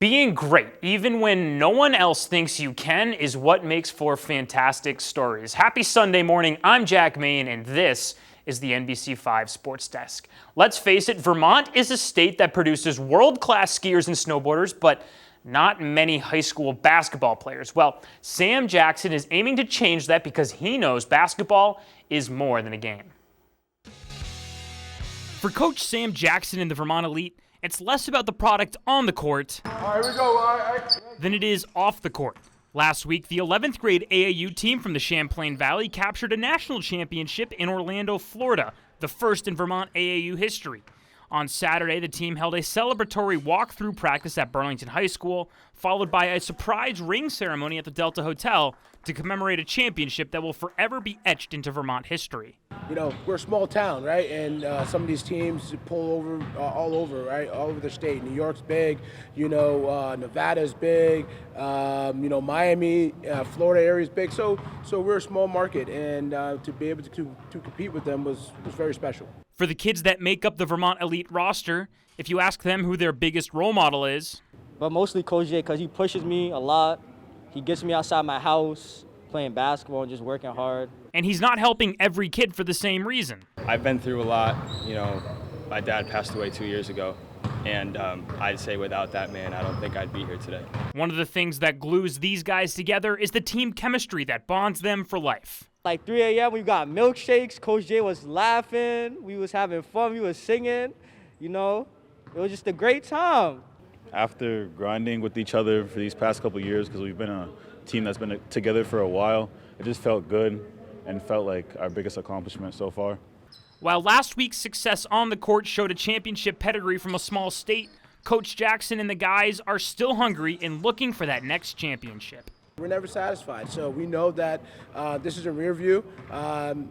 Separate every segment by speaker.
Speaker 1: Being great, even when no one else thinks you can, is what makes for fantastic stories. Happy Sunday morning, I'm Jack Main, and this is the NBC5 Sports Desk. Let's face it, Vermont is a state that produces world-class skiers and snowboarders, but not many high school basketball players. Well, Sam Jackson is aiming to change that because he knows basketball is more than a game. For Coach Sam Jackson in the Vermont Elite, it's less about the product on the court than it is off the court. Last week, the 11th grade AAU team from the Champlain Valley captured a national championship in Orlando, Florida, the first in Vermont AAU history. On Saturday, the team held a celebratory walkthrough practice at Burlington High School, followed by a surprise ring ceremony at the Delta Hotel to commemorate a championship that will forever be etched into Vermont history.
Speaker 2: You know, we're a small town, right? And some of these teams pull over all over, right? All over the state. New York's big, Nevada's big, Miami, Florida area's big. So we're a small market, and to be able to compete with them was very special.
Speaker 1: For the kids that make up the Vermont Elite roster, if you ask them who their biggest role model is,
Speaker 3: but mostly Coach J, because he pushes me a lot. He gets me outside my house, playing basketball and just working hard.
Speaker 1: And he's not helping every kid for the same reason.
Speaker 4: I've been through a lot. My dad passed away 2 years ago, and I'd say without that man, I don't think I'd be here today.
Speaker 1: One of the things that glues these guys together is the team chemistry that bonds them for life.
Speaker 3: Like 3 a.m., we got milkshakes. Coach J was laughing. We was having fun. We was singing. It was just a great time.
Speaker 5: After grinding with each other for these past couple of years, because we've been a team that's been together for a while, it just felt good and felt like our biggest accomplishment so far.
Speaker 1: While last week's success on the court showed a championship pedigree from a small state, Coach Jackson and the guys are still hungry and looking for that next championship.
Speaker 2: We're never satisfied, so we know that this is a rear view.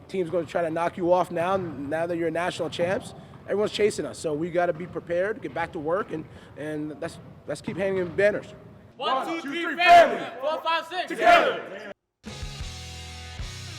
Speaker 2: Team's going to try to knock you off now that you're national champs. Everyone's chasing us, so we got to be prepared, get back to work, and let's keep hanging banners.
Speaker 6: 1, 2, 3, family. 4, 5, 6, together.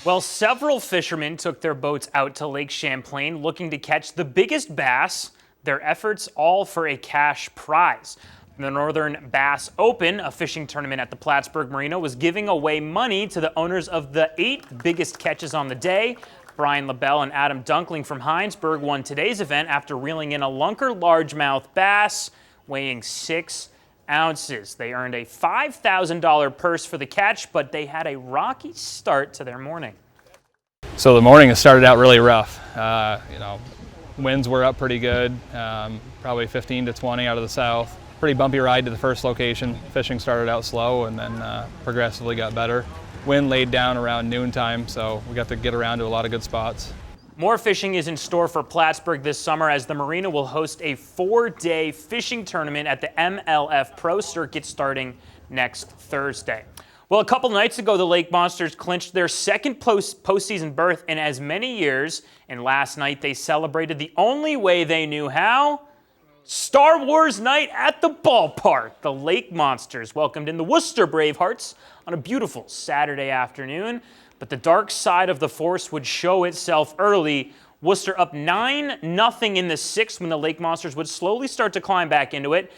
Speaker 1: Well, several fishermen took their boats out to Lake Champlain looking to catch the biggest bass, their efforts all for a cash prize. The Northern Bass Open, a fishing tournament at the Plattsburgh Marina, was giving away money to the owners of the 8 biggest catches on the day. Brian LaBelle and Adam Dunkling from Heinsberg won today's event after reeling in a lunker largemouth bass weighing 6 ounces. They earned a $5,000 purse for the catch, but they had a rocky start to their morning.
Speaker 7: So the morning has started out really rough. Winds were up pretty good, probably 15 to 20 out of the south. Pretty bumpy ride to the first location. Fishing started out slow and then progressively got better. Wind laid down around noontime, so we got to get around to a lot of good spots.
Speaker 1: More fishing is in store for Plattsburgh this summer as the marina will host a 4-day fishing tournament at the MLF Pro Circuit starting next Thursday. Well, a couple nights ago, the Lake Monsters clinched their second postseason berth in as many years, and last night they celebrated the only way they knew how. Star Wars night at the ballpark. The Lake Monsters welcomed in the Worcester Bravehearts on a beautiful Saturday afternoon, but the dark side of the force would show itself early. Worcester up 9-0 in the 6th when the Lake Monsters would slowly start to climb back into it.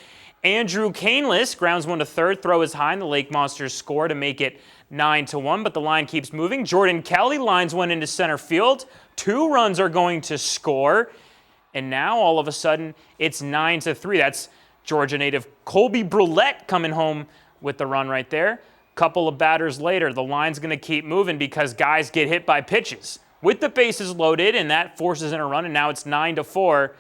Speaker 1: Andrew Caneless grounds one to third, throw is high, and the Lake Monsters score to make it 9-1, but the line keeps moving. Jordan Kelly lines one into center field. 2 runs are going to score. And now, all of a sudden, it's 9-3. That's Georgia native Colby Brulette coming home with the run right there. Couple of batters later, the line's going to keep moving because guys get hit by pitches. With the bases loaded, and that forces in a run, and now it's 9-4.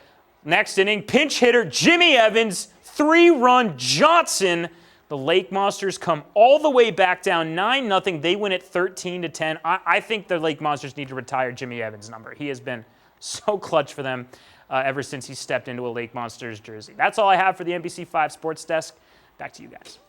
Speaker 1: Next inning, pinch hitter Jimmy Evans, 3-run Johnson. The Lake Monsters come all the way back down 9-0. They win it 13-10. I think the Lake Monsters need to retire Jimmy Evans' number. He has been so clutch for them ever since he stepped into a Lake Monsters jersey. That's all I have for the NBC5 Sports Desk. Back to you guys.